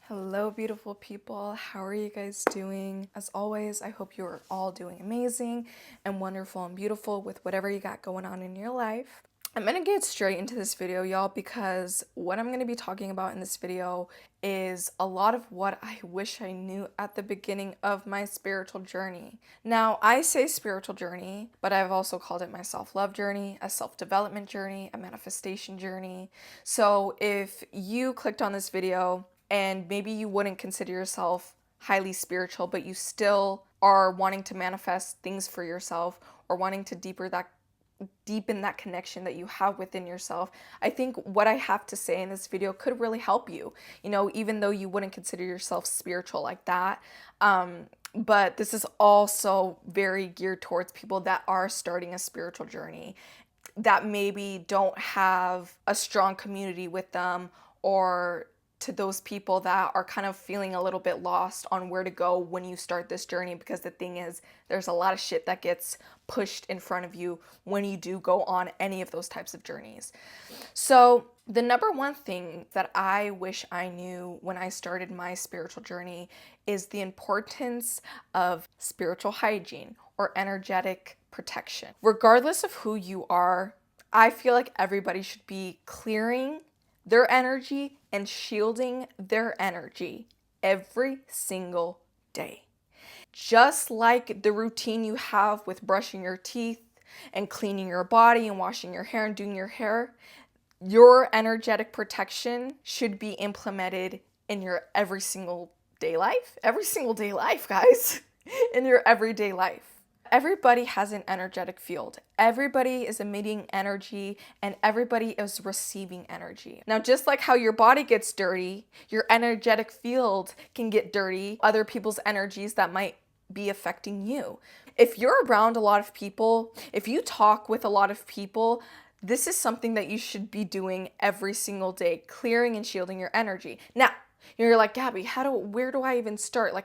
Hello, beautiful people. How are you guys doing? As always, I hope you are all doing amazing and wonderful and beautiful with whatever you got going on in your life. I'm gonna get straight into this video, y'all, because what I'm gonna be talking about in this video is a lot of what I wish I knew at the beginning of my spiritual journey. Now, I say spiritual journey, but I've also called it my self-love journey, a self-development journey, a manifestation journey. So if you clicked on this video and maybe you wouldn't consider yourself highly spiritual, but you still are wanting to manifest things for yourself or wanting to deepen that connection that you have within yourself, I think what I have to say in this video could really help you, even though you wouldn't consider yourself spiritual like that. But this is also very geared towards people that are starting a spiritual journey, that maybe don't have a strong community with them, or to those people that are kind of feeling a little bit lost on where to go when you start this journey, because the thing is, there's a lot of shit that gets pushed in front of you when you do go on any of those types of journeys. So the number one thing that I wish I knew when I started my spiritual journey is the importance of spiritual hygiene or energetic protection. Regardless of who you are, I feel like everybody should be clearing their energy and shielding their energy every single day. Just like the routine you have with brushing your teeth and cleaning your body and washing your hair and doing your hair, your energetic protection should be implemented in your every single day life, guys, in your everyday life. Everybody has an energetic field. Everybody is emitting energy and everybody is receiving energy. Now, just like how your body gets dirty, your energetic field can get dirty, other people's energies that might be affecting you. If you're around a lot of people, if you talk with a lot of people, this is something that you should be doing every single day, clearing and shielding your energy. Now, you're like, Gabby, where do I even start?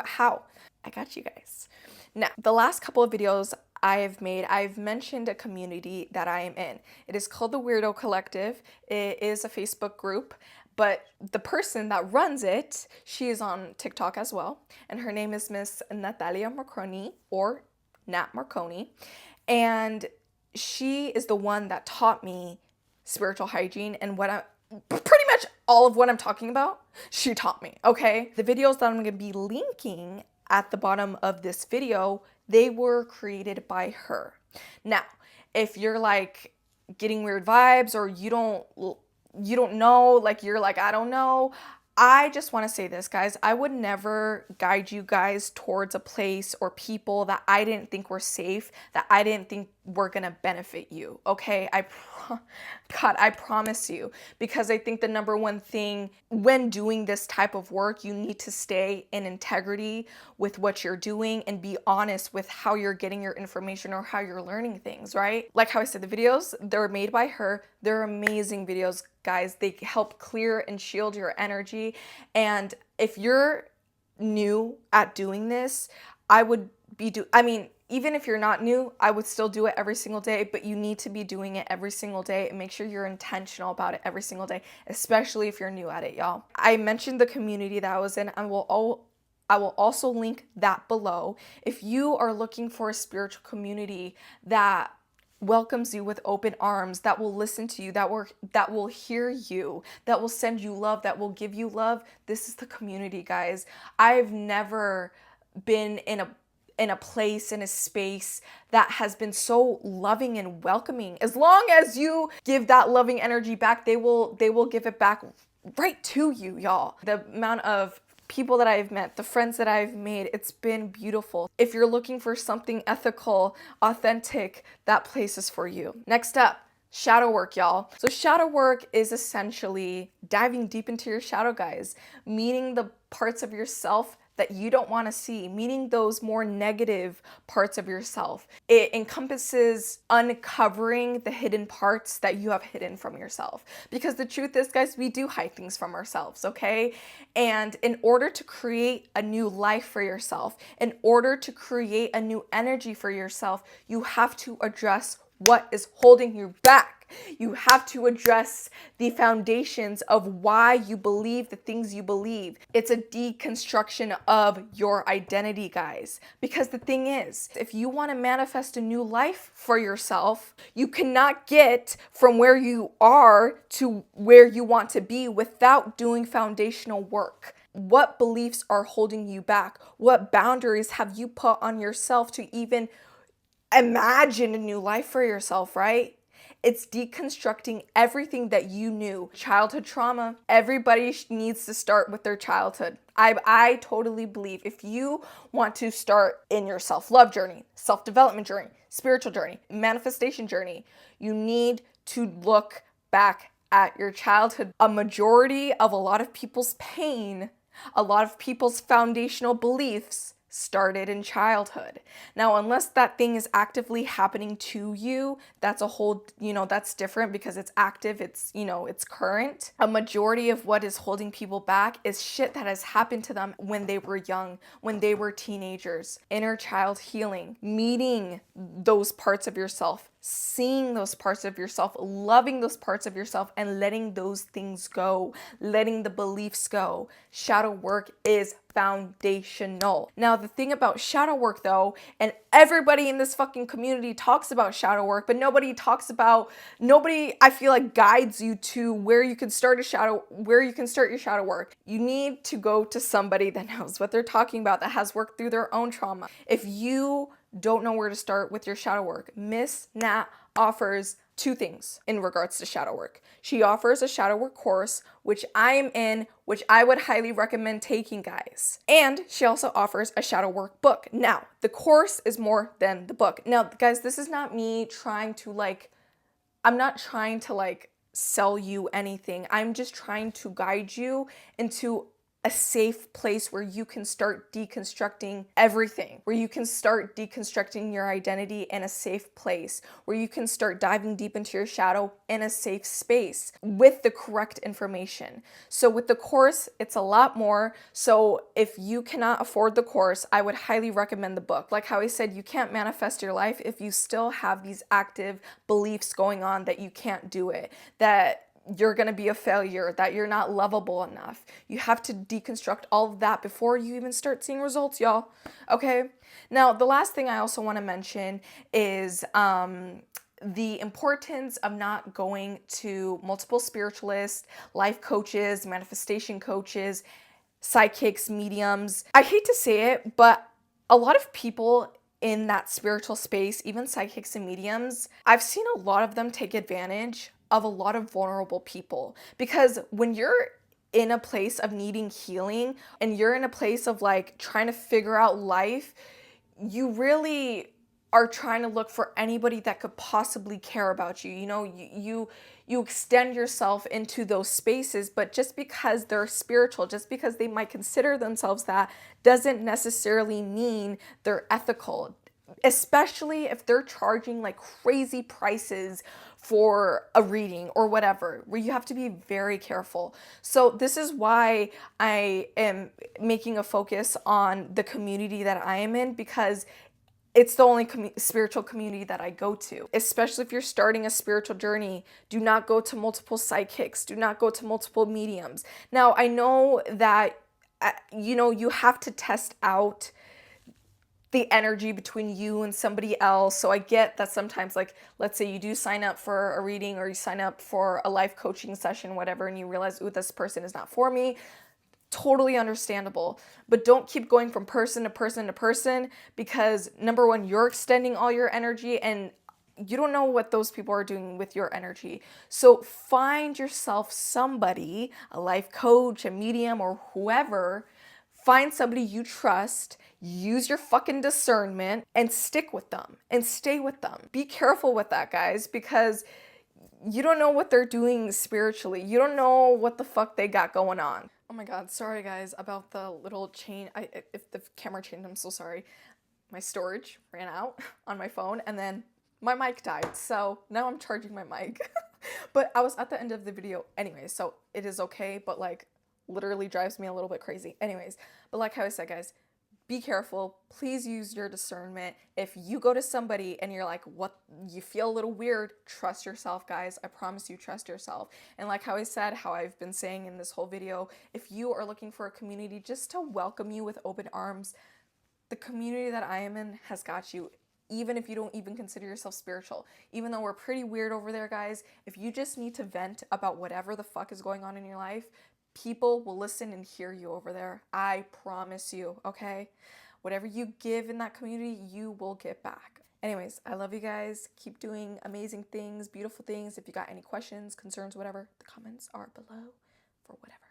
How? I got you guys. Now, the last couple of videos I've mentioned a community that I am in. It is called the Weirdo Collective. It is a Facebook group, but the person that runs it, she is on TikTok as well, and her name is Miss Natalia Marconi, or Nat Marconi, and she is the one that taught me spiritual hygiene, and pretty much all of what I'm talking about, she taught me, okay? The videos that I'm going to be linking at the bottom of this video, they were created by her. Now, if you're like getting weird vibes, or you don't know, like you're like, I don't know, I just want to say this, guys. I would never guide you guys towards a place or people that I didn't think were safe, that I didn't think were going to benefit you, okay? God, I promise you, because I think the number one thing when doing this type of work, you need to stay in integrity with what you're doing and be honest with how you're getting your information or how you're learning things, right? Like how I said, the videos, they're made by her. They're amazing videos, guys. They help clear and shield your energy. And if you're new at doing this, even if you're not new, I would still do it every single day, but you need to be doing it every single day and make sure you're intentional about it every single day, especially if you're new at it, y'all. I mentioned the community that I was in. I will also link that below. If you are looking for a spiritual community that welcomes you with open arms, that will listen to you, that will hear you, that will send you love, that will give you love, this is the community, guys. I've never been in a place, in a space that has been so loving and welcoming. As long as you give that loving energy back, they will give it back right to you, y'all. The amount of people that I've met, the friends that I've made, it's been beautiful. If you're looking for something ethical, authentic, that place is for you. Next up, shadow work, y'all. So shadow work is essentially diving deep into your shadow, guys, meeting the parts of yourself that you don't want to see, meaning those more negative parts of yourself. It encompasses uncovering the hidden parts that you have hidden from yourself. Because the truth is, guys, we do hide things from ourselves, okay? And in order to create a new life for yourself, in order to create a new energy for yourself, you have to address what is holding you back. You have to address the foundations of why you believe the things you believe. It's a deconstruction of your identity, guys. Because the thing is, if you want to manifest a new life for yourself, you cannot get from where you are to where you want to be without doing foundational work. What beliefs are holding you back? What boundaries have you put on yourself to even imagine a new life for yourself, right? It's deconstructing everything that you knew. Childhood trauma. Everybody needs to start with their childhood. I totally believe if you want to start in your self-love journey, self-development journey, spiritual journey, manifestation journey, you need to look back at your childhood. A majority of a lot of people's pain, a lot of people's foundational beliefs started in childhood. Now, unless that thing is actively happening to you, that's a whole, that's different because it's active, it's, it's current. A majority of what is holding people back is shit that has happened to them when they were young, when they were teenagers. Inner child healing, meeting those parts of yourself, seeing those parts of yourself, loving those parts of yourself, and letting those things go, letting the beliefs go. Shadow work is foundational. Now, the thing about shadow work though, and everybody in this fucking community talks about shadow work, but nobody, I feel like, guides you to where you can start your shadow work. You need to go to somebody that knows what they're talking about, that has worked through their own trauma. If you don't know where to start with your shadow work, Miss Nat offers two things in regards to shadow work. She offers a shadow work course, which I am in, which I would highly recommend taking, guys. And she also offers a shadow work book. Now, the course is more than the book. Now, guys, this is not me trying to I'm not trying to sell you anything. I'm just trying to guide you into a safe place where you can start deconstructing everything, where you can start deconstructing your identity in a safe place, where you can start diving deep into your shadow in a safe space with the correct information. So with the course, it's a lot more. So if you cannot afford the course, I would highly recommend the book. Like how I said, you can't manifest your life if you still have these active beliefs going on that you can't do it, that you're going to be a failure, that you're not lovable enough. You have to deconstruct all of that before you even start seeing results, y'all. Okay? Now, the last thing I also want to mention is the importance of not going to multiple spiritualists, life coaches, manifestation coaches, psychics, mediums. I hate to say it, but a lot of people in that spiritual space, even psychics and mediums, I've seen a lot of them take advantage of a lot of vulnerable people. Because when you're in a place of needing healing and you're in a place of trying to figure out life, you really are trying to look for anybody that could possibly care about you. You extend yourself into those spaces, but just because they're spiritual, just because they might consider themselves that, doesn't necessarily mean they're ethical. Especially if they're charging crazy prices for a reading or whatever, where you have to be very careful. So this is why I am making a focus on the community that I am in, because it's the only spiritual community that I go to. Especially if you're starting a spiritual journey, do not go to multiple psychics, do not go to multiple mediums. Now, I know that, you have to test out the energy between you and somebody else. So I get that sometimes, let's say you do sign up for a reading or you sign up for a life coaching session, whatever, and you realize, ooh, this person is not for me. Totally understandable. But don't keep going from person to person to person, because number one, you're extending all your energy and you don't know what those people are doing with your energy. So find yourself somebody, a life coach, a medium, or whoever. Find somebody you trust, use your fucking discernment, and stick with them and stay with them. Be careful with that, guys, because you don't know what they're doing spiritually. You don't know what the fuck they got going on. Oh my God, sorry guys about the little chain. If the camera changed, I'm so sorry. My storage ran out on my phone and then my mic died. So now I'm charging my mic. But I was at the end of the video anyway, so it is okay, but literally drives me a little bit crazy. Anyways, but like how I said, guys, be careful. Please use your discernment. If you go to somebody and you're like, what, you feel a little weird, trust yourself, guys. I promise you, trust yourself. And like how I said, how I've been saying in this whole video, if you are looking for a community just to welcome you with open arms, the community that I am in has got you. Even if you don't even consider yourself spiritual, even though we're pretty weird over there, guys, if you just need to vent about whatever the fuck is going on in your life, people will listen and hear you over there. I promise you, okay? Whatever you give in that community, you will get back. Anyways, I love you guys. Keep doing amazing things, beautiful things. If you got any questions, concerns, whatever, the comments are below for whatever.